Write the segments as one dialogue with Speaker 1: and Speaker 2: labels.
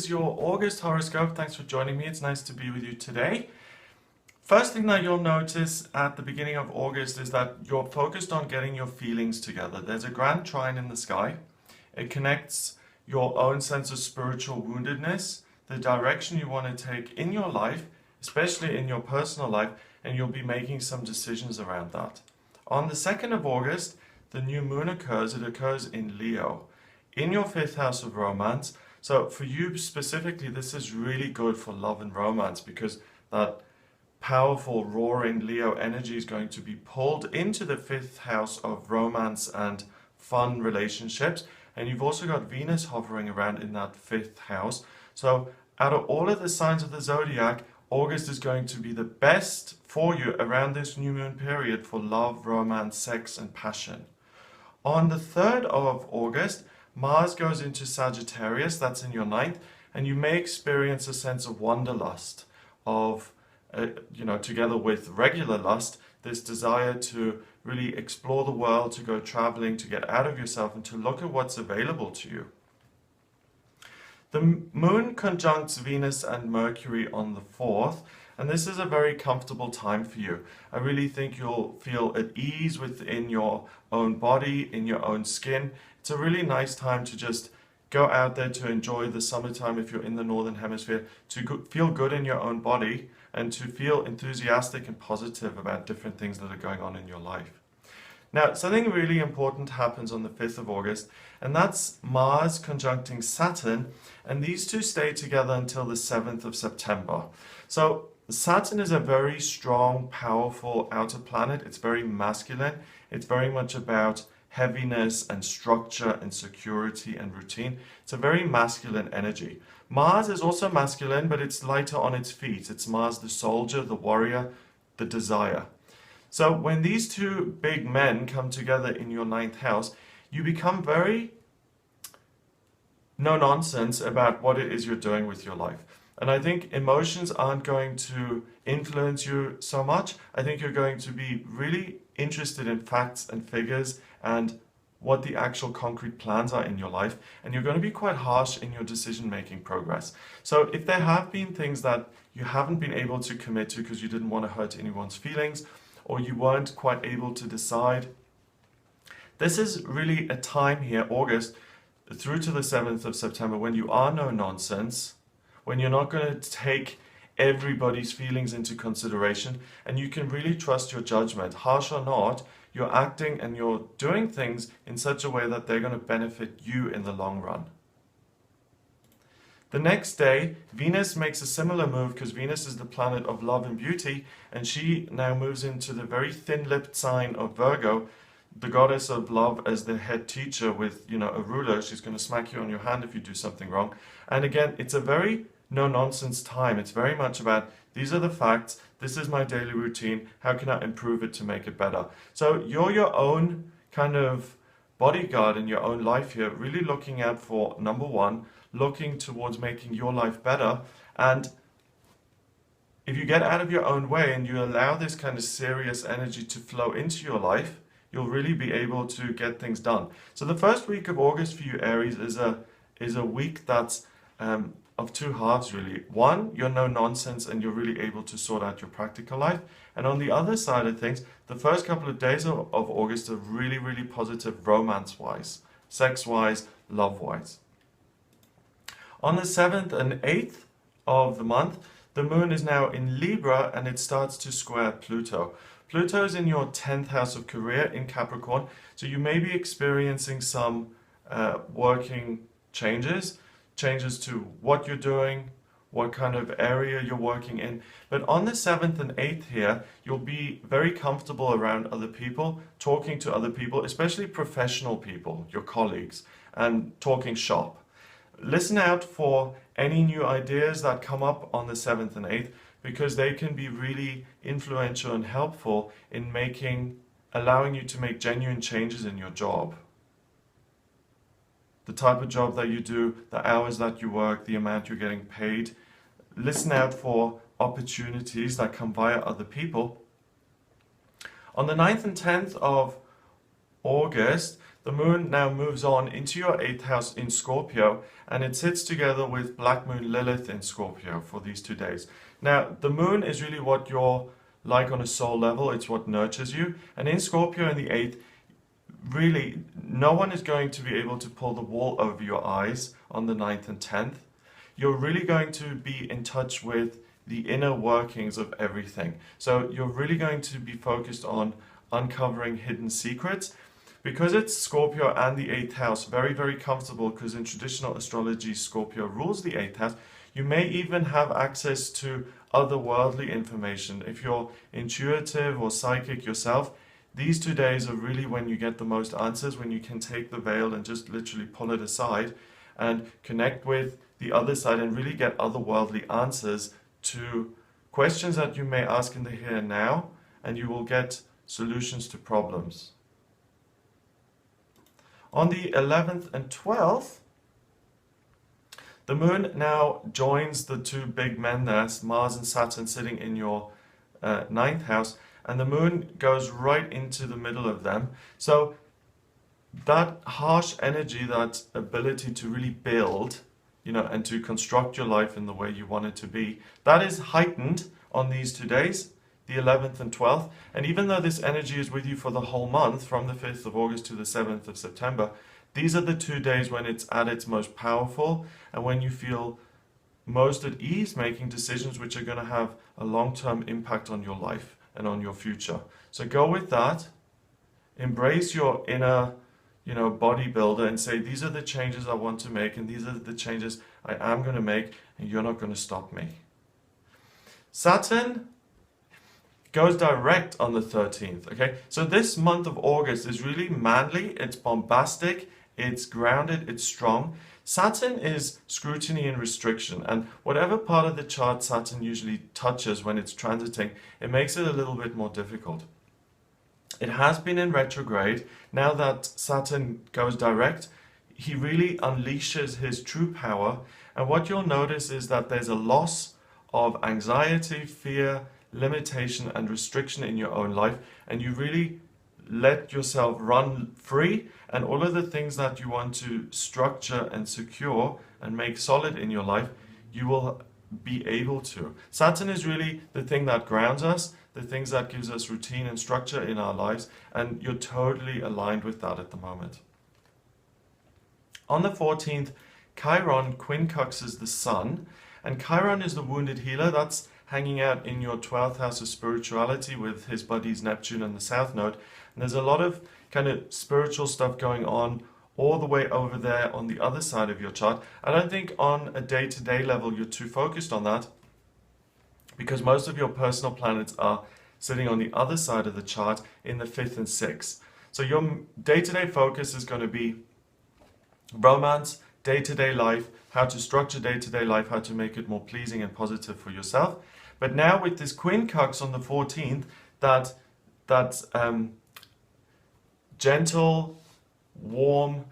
Speaker 1: is your August horoscope. Thanks for joining me. It's nice to be with you today. First thing that you'll notice at the beginning of August is that you're focused on getting your feelings together. There's a grand trine in the sky. It connects your own sense of spiritual woundedness, the direction you want to take in your life, especially in your personal life, and you'll be making some decisions around that. On the 2nd of August, the new moon occurs. It occurs in Leo, in your 5th house of romance. So for you specifically, this is really good for love and romance because that powerful, roaring Leo energy is going to be pulled into the 5th house of romance and fun relationships. And you've also got Venus hovering around in that 5th house. So out of all of the signs of the zodiac, August is going to be the best for you around this new moon period for love, romance, sex, and passion. On the 3rd of August, Mars goes into Sagittarius, that's in your 9th, and you may experience a sense of wanderlust, of, together with regular lust, this desire to really explore the world, to go traveling, to get out of yourself, and to look at what's available to you. The moon conjuncts Venus and Mercury on the 4th, and this is a very comfortable time for you. I really think you'll feel at ease within your own body, in your own skin. It's a really nice time to just go out there to enjoy the summertime if you're in the Northern Hemisphere, to feel good in your own body and to feel enthusiastic and positive about different things that are going on in your life. Now, something really important happens on the 5th of August, and that's Mars conjuncting Saturn, and these two stay together until the 7th of September. So Saturn is a very strong, powerful outer planet. It's very masculine. It's very much about heaviness and structure and security and routine. It's a very masculine energy. Mars is also masculine, but it's lighter on its feet. It's Mars the soldier, the warrior, the desire. So when these two big men come together in your 9th house, you become very no nonsense about what it is you're doing with your life. And I think emotions aren't going to influence you so much. I think you're going to be really interested in facts and figures and what the actual concrete plans are in your life. And you're going to be quite harsh in your decision-making progress. So if there have been things that you haven't been able to commit to because you didn't want to hurt anyone's feelings, or you weren't quite able to decide, this is really a time here, August, through to the 7th of September, when you are no nonsense, when you're not going to take everybody's feelings into consideration, and you can really trust your judgment. Harsh or not, you're acting and you're doing things in such a way that they're going to benefit you in the long run. The next day, Venus makes a similar move because Venus is the planet of love and beauty, and she now moves into the very thin-lipped sign of Virgo, the goddess of love as the head teacher with, a ruler. She's going to smack you on your hand if you do something wrong. And again, it's a very no-nonsense time. It's very much about, these are the facts, this is my daily routine, how can I improve it to make it better? So you're your own kind of bodyguard in your own life here, really looking out for, number one, looking towards making your life better. And if you get out of your own way and you allow this kind of serious energy to flow into your life, you'll really be able to get things done. So the first week of August for you, Aries, is a week that's of two halves, really. One, you're no nonsense and you're really able to sort out your practical life. And on the other side of things, the first couple of days of August are really, really positive romance-wise, sex-wise, love-wise. On the 7th and 8th of the month, the moon is now in Libra and it starts to square Pluto. Pluto is in your 10th house of career in Capricorn, so you may be experiencing some working changes to what you're doing, what kind of area you're working in. But on the 7th and 8th here, you'll be very comfortable around other people, talking to other people, especially professional people, your colleagues, and talking shop. Listen out for any new ideas that come up on the 7th and 8th, because they can be really influential and helpful in allowing you to make genuine changes in your job. The type of job that you do, the hours that you work, the amount you're getting paid. Listen out for opportunities that come via other people. On the 9th and 10th of August, the moon now moves on into your 8th house in Scorpio, and it sits together with Black Moon Lilith in Scorpio for these 2 days. Now, the moon is really what you're like on a soul level. It's what nurtures you. And in Scorpio in the 8th, really, no one is going to be able to pull the wool over your eyes on the 9th and 10th. You're really going to be in touch with the inner workings of everything. So you're really going to be focused on uncovering hidden secrets. Because it's Scorpio and the 8th house, very, very comfortable, because in traditional astrology, Scorpio rules the 8th house. You may even have access to otherworldly information. If you're intuitive or psychic yourself, these 2 days are really when you get the most answers, when you can take the veil and just literally pull it aside and connect with the other side and really get otherworldly answers to questions that you may ask in the here and now, and you will get solutions to problems. On the 11th and 12th, the moon now joins the two big men there, Mars and Saturn, sitting in your 9th house, and the moon goes right into the middle of them. So that harsh energy, that ability to really build, and to construct your life in the way you want it to be, that is heightened on these 2 days, the 11th and 12th. And even though this energy is with you for the whole month, from the 5th of August to the 7th of September, these are the 2 days when it's at its most powerful and when you feel most at ease making decisions which are going to have a long-term impact on your life and on your future. So go with that, embrace your inner bodybuilder, and say, these are the changes I want to make, and these are the changes I am going to make, and you're not going to stop me. Saturn goes direct on the 13th. Okay, so this month of August is really manly, it's bombastic, it's grounded, it's strong. Saturn is scrutiny and restriction, and whatever part of the chart Saturn usually touches when it's transiting, it makes it a little bit more difficult. It has been in retrograde. Now that Saturn goes direct, he really unleashes his true power. And what you'll notice is that there's a loss of anxiety, fear, limitation, and restriction in your own life. And you really let yourself run free. And all of the things that you want to structure and secure and make solid in your life, you will be able to. Saturn is really the thing that grounds us, the things that gives us routine and structure in our lives, and you're totally aligned with that at the moment. On the 14th, Chiron quincunxes the Sun, and Chiron is the wounded healer. That's hanging out in your 12th house of spirituality with his buddies Neptune and the South Node. And there's a lot of kind of spiritual stuff going on all the way over there on the other side of your chart. I don't think on a day-to-day level you're too focused on that, because most of your personal planets are sitting on the other side of the chart in the 5th and 6th. So your day-to-day focus is going to be romance, day-to-day life, how to structure day-to-day life, how to make it more pleasing and positive for yourself. But now with this quincunx on the 14th, that gentle, warm,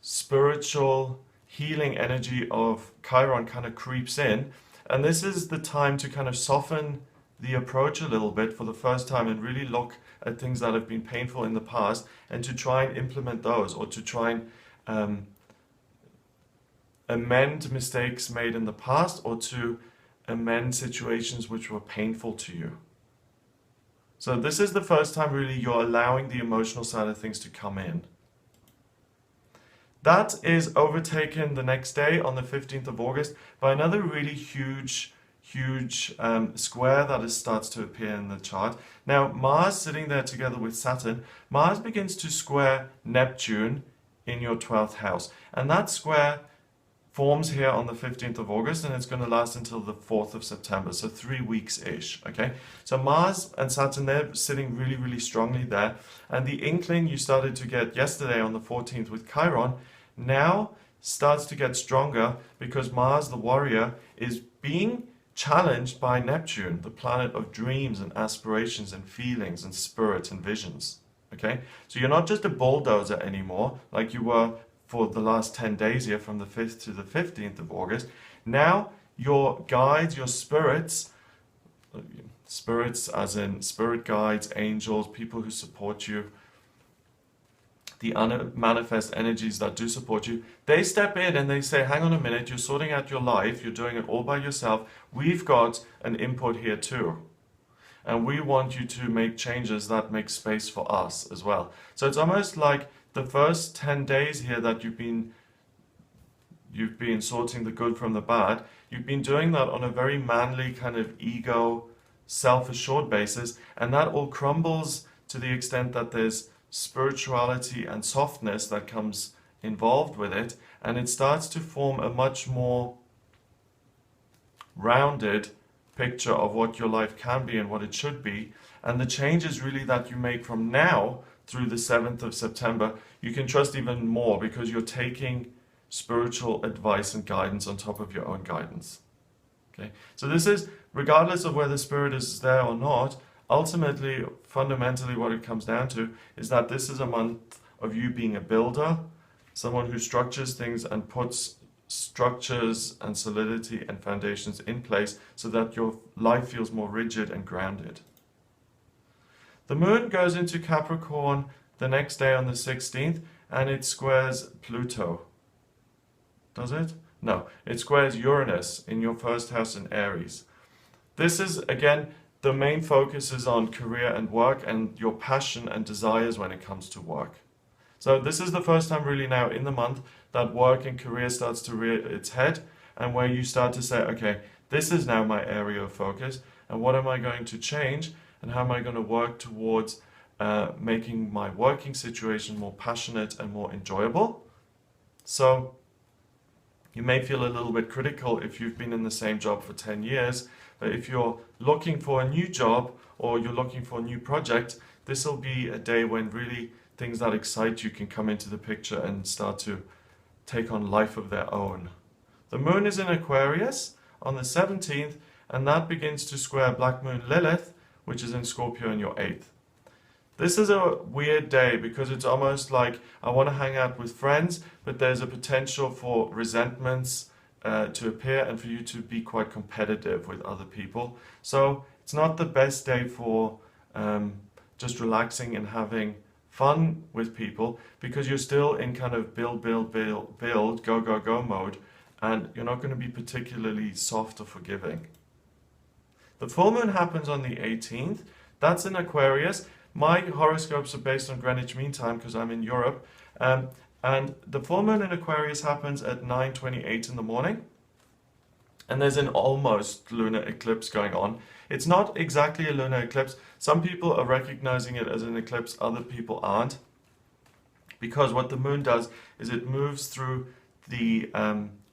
Speaker 1: spiritual, healing energy of Chiron kind of creeps in. And this is the time to kind of soften the approach a little bit for the first time and really look at things that have been painful in the past and to try and implement those, or to try and amend mistakes made in the past, or to amend situations which were painful to you. So this is the first time really you're allowing the emotional side of things to come in. That is overtaken the next day on the 15th of August by another really huge square that starts to appear in the chart. Now Mars sitting there together with Saturn, Mars begins to square Neptune in your 12th house. And that square forms here on the 15th of August, and it's going to last until the 4th of September, so 3 weeks-ish, okay? So Mars and Saturn, they're sitting really, really strongly there. And the inkling you started to get yesterday on the 14th with Chiron now starts to get stronger, because Mars, the warrior, is being challenged by Neptune, the planet of dreams and aspirations and feelings and spirit and visions, okay? So you're not just a bulldozer anymore, like you were for the last 10 days here from the 5th to the 15th of August. Now your guides, your spirits as in spirit guides, angels, people who support you, the unmanifest energies that do support you, they step in and they say, hang on a minute, you're sorting out your life, you're doing it all by yourself, we've got an input here too. And we want you to make changes that make space for us as well. So it's almost like the first 10 days here that you've been sorting the good from the bad, you've been doing that on a very manly kind of ego, self-assured basis, and that all crumbles to the extent that there's spirituality and softness that comes involved with it, and it starts to form a much more rounded picture of what your life can be and what it should be. And the changes really that you make from now through the 7th of September, you can trust even more because you're taking spiritual advice and guidance on top of your own guidance. Okay, so this is, regardless of whether spirit is there or not, ultimately, fundamentally what it comes down to is that this is a month of you being a builder, someone who structures things and puts structures and solidity and foundations in place so that your life feels more rigid and grounded. The moon goes into Capricorn the next day on the 16th and it squares Pluto. Does it? No, it squares Uranus in your first house in Aries. This is, again, the main focus is on career and work and your passion and desires when it comes to work. So this is the first time really now in the month that work and career starts to rear its head, and where you start to say, okay, this is now my area of focus, and what am I going to change, and how am I going to work towards making my working situation more passionate and more enjoyable. So you may feel a little bit critical if you've been in the same job for 10 years, but if you're looking for a new job or you're looking for a new project, this will be a day when really things that excite you can come into the picture and start to take on life of their own. The moon is in Aquarius on the 17th, and that begins to square Black Moon Lilith, which is in Scorpio in your 8th. This is a weird day because it's almost like I want to hang out with friends, but there's a potential for resentments to appear and for you to be quite competitive with other people. So it's not the best day for just relaxing and having fun with people, because you're still in kind of build, go mode, and you're not going to be particularly soft or forgiving. The full moon happens on the 18th. That's in Aquarius. My horoscopes are based on Greenwich Mean Time because I'm in Europe. And the full moon in Aquarius happens at 9:28 in the morning. And there's an almost lunar eclipse going on. It's not exactly a lunar eclipse. Some people are recognizing it as an eclipse, other people aren't. Because what the moon does is it moves through the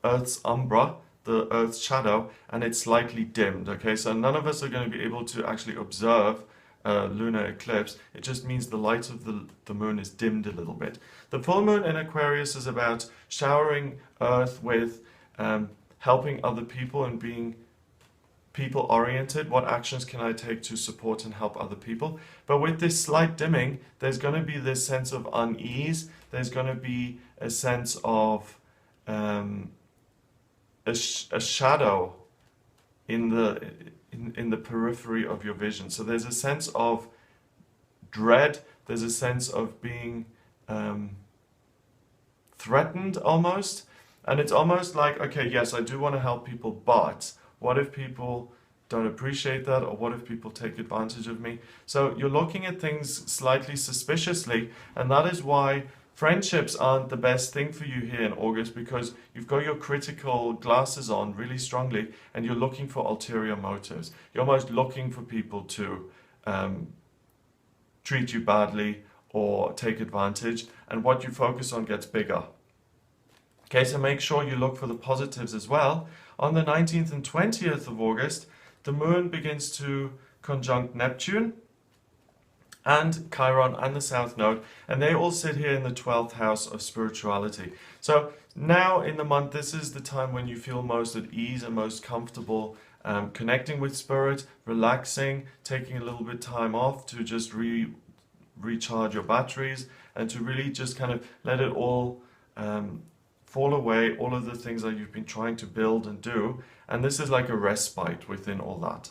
Speaker 1: Earth's umbra, the Earth's shadow, and it's slightly dimmed. Okay, so none of us are going to be able to actually observe a lunar eclipse. It just means the light of the moon is dimmed a little bit. The full moon in Aquarius is about showering Earth with helping other people and being people oriented. What actions can I take to support and help other people? But with this slight dimming, there's going to be this sense of unease. There's going to be a sense of a shadow in the periphery of your vision. So there's a sense of dread. There's a sense of being threatened almost. And it's almost like, okay, yes, I do want to help people, but what if people don't appreciate that, or what if people take advantage of me? So you're looking at things slightly suspiciously, and that is why friendships aren't the best thing for you here in August, because you've got your critical glasses on really strongly, and you're looking for ulterior motives. You're almost looking for people to treat you badly or take advantage, and what you focus on gets bigger. Okay, so make sure you look for the positives as well. On the 19th and 20th of August, the moon begins to conjunct Neptune and Chiron and the South Node, and they all sit here in the 12th house of spirituality. So now in the month, this is the time when you feel most at ease and most comfortable connecting with spirit, relaxing, taking a little bit time off to just recharge your batteries and to really just kind of let it all fall away, all of the things that you've been trying to build and do. And this is like a respite within all that.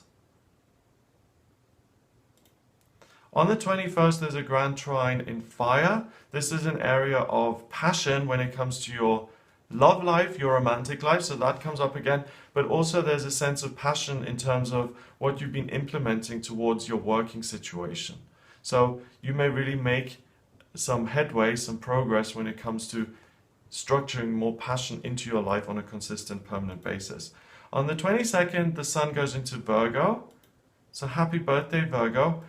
Speaker 1: On the 21st, there's a grand trine in fire. This is an area of passion when it comes to your love life, your romantic life, so that comes up again. But also there's a sense of passion in terms of what you've been implementing towards your working situation. So you may really make some headway, some progress when it comes to structuring more passion into your life on a consistent, permanent basis. On the 22nd, the sun goes into Virgo. So happy birthday, Virgo.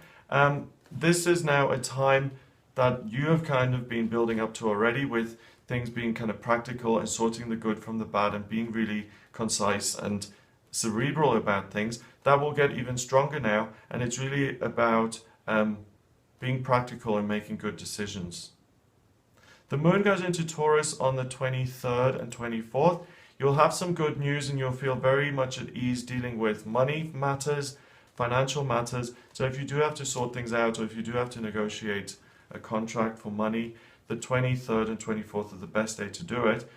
Speaker 1: This is now a time that you have kind of been building up to already, with things being kind of practical and sorting the good from the bad and being really concise and cerebral about things. That will get even stronger now, and it's really about being practical and making good decisions. The moon goes into Taurus on the 23rd and 24th. You'll have some good news and you'll feel very much at ease dealing with money matters, financial matters. So if you do have to sort things out, or if you do have to negotiate a contract for money, the 23rd and 24th are the best day to do it.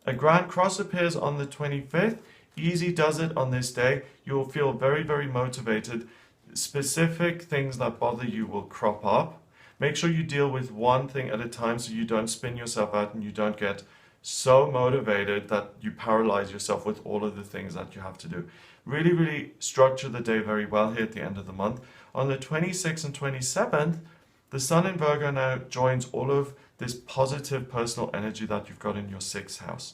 Speaker 1: A grand cross appears on the 25th. Easy does it on this day. You'll feel very, very motivated. Specific things that bother you will crop up. Make sure you deal with one thing at a time so you don't spin yourself out and you don't get so motivated that you paralyze yourself with all of the things that you have to do. Really, really structure the day very well here at the end of the month. On the 26th and 27th, the sun in Virgo now joins all of this positive personal energy that you've got in your 6th house.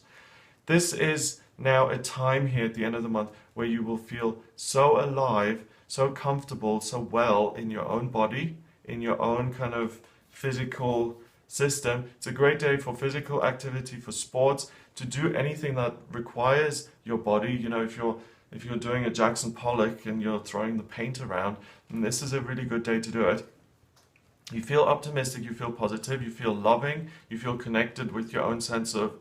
Speaker 1: This is now a time here at the end of the month where you will feel so alive, so comfortable, so well in your own body, in your own kind of physical system. It's a great day for physical activity, for sports, to do anything that requires your body. You know, if you're doing a Jackson Pollock and you're throwing the paint around, then this is a really good day to do it. You feel optimistic, you feel positive, you feel loving, you feel connected with your own sense of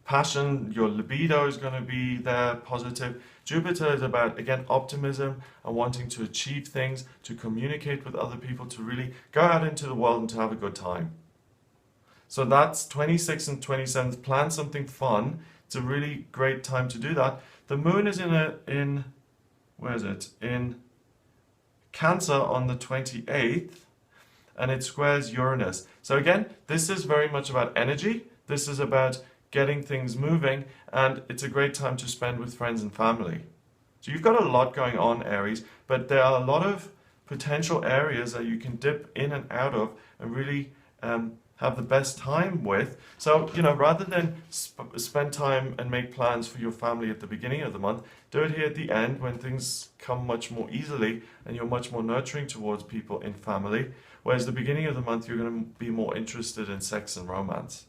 Speaker 1: passion. Your libido is going to be there, positive. Jupiter is about, again, optimism and wanting to achieve things, to communicate with other people, to really go out into the world and to have a good time. So that's 26th and 27th. Plan something fun. It's a really great time to do that. The moon is in Cancer on the 28th, and it squares Uranus. So again, this is very much about energy. This is about getting things moving, and it's a great time to spend with friends and family. So you've got a lot going on, Aries, but there are a lot of potential areas that you can dip in and out of and really have the best time with. So, you know, rather than spend time and make plans for your family at the beginning of the month, do it here at the end when things come much more easily and you're much more nurturing towards people in family. Whereas the beginning of the month, you're going to be more interested in sex and romance.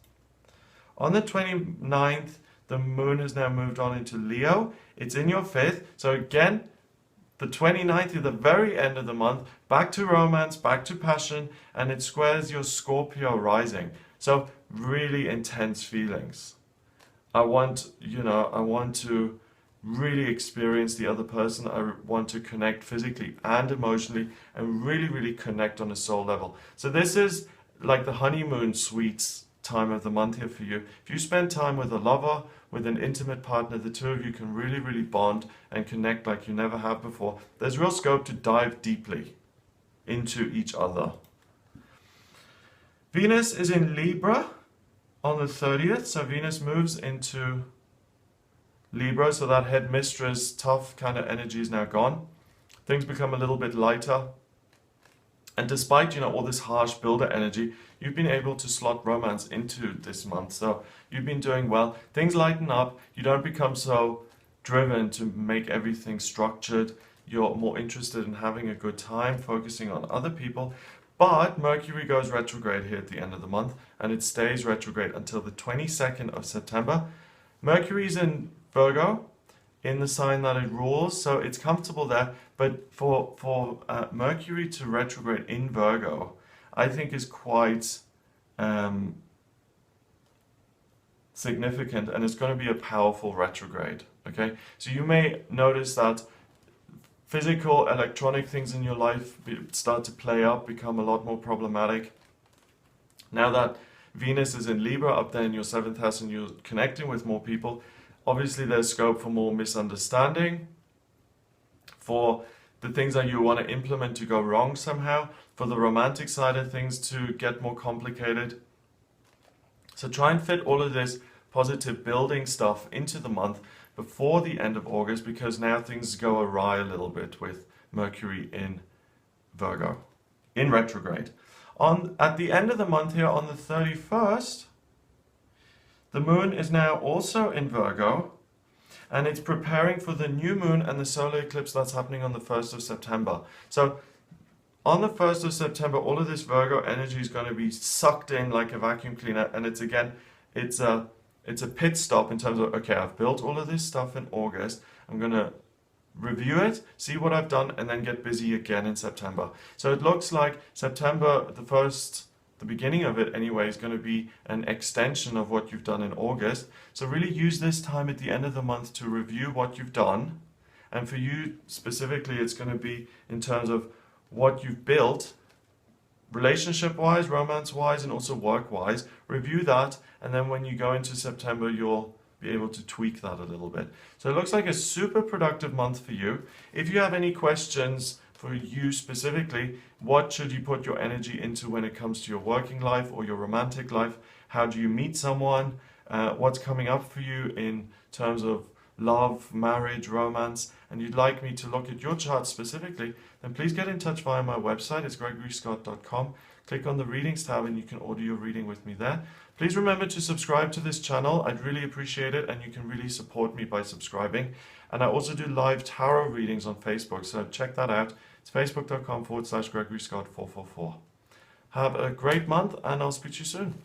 Speaker 1: On the 29th, the moon has now moved on into Leo. It's in your 5th. So again, the 29th is the very end of the month, back to romance, back to passion, and it squares your Scorpio rising. So really intense feelings. I want to really experience the other person. I want to connect physically and emotionally and really, really connect on a soul level. So this is like the honeymoon suites time of the month here for you. If you spend time with a lover, with an intimate partner, the two of you can really, really bond and connect like you never have before. There's real scope to dive deeply into each other. Venus is in Libra on the 30th, so Venus moves into Libra, so that headmistress, tough kind of energy is now gone. Things become a little bit lighter. And despite, all this harsh builder energy, you've been able to slot romance into this month. So you've been doing well. Things lighten up. You don't become so driven to make everything structured. You're more interested in having a good time, focusing on other people. But Mercury goes retrograde here at the end of the month, and it stays retrograde until the 22nd of September. Mercury's in Virgo, in the sign that it rules, so it's comfortable there. But for Mercury to retrograde in Virgo, I think is quite significant, and it's going to be a powerful retrograde. Okay, so you may notice that physical, electronic things in your life start to play up, become a lot more problematic. Now that Venus is in Libra up there in your 7th house and you're connecting with more people, obviously there's scope for more misunderstanding, for the things that you want to implement to go wrong somehow, for the romantic side of things to get more complicated. So try and fit all of this positive building stuff into the month before the end of August, because now things go awry a little bit with Mercury in Virgo, in retrograde. At the end of the month here, on the 31st, the moon is now also in Virgo, and it's preparing for the new moon and the solar eclipse that's happening on the 1st of September. So on the 1st of September, all of this Virgo energy is going to be sucked in like a vacuum cleaner, and it's a pit stop in terms of, okay, I've built all of this stuff in August, I'm going to review it, see what I've done, and then get busy again in September. So it looks like September, the beginning of it anyway, is going to be an extension of what you've done in August. So really use this time at the end of the month to review what you've done. And for you specifically, it's going to be in terms of what you've built, relationship-wise, romance-wise, and also work-wise. Review that, and then when you go into September, you'll be able to tweak that a little bit. So it looks like a super productive month for you. If you have any questions for you specifically, what should you put your energy into when it comes to your working life or your romantic life? How do you meet someone? What's coming up for you in terms of love, marriage, romance, and you'd like me to look at your chart specifically, then please get in touch via my website. It's gregoryscott.com. Click on the readings tab and you can order your reading with me there. Please remember to subscribe to this channel. I'd really appreciate it, and you can really support me by subscribing. And I also do live tarot readings on Facebook, so check that out. It's facebook.com/GregoryScott444. Have a great month, and I'll speak to you soon.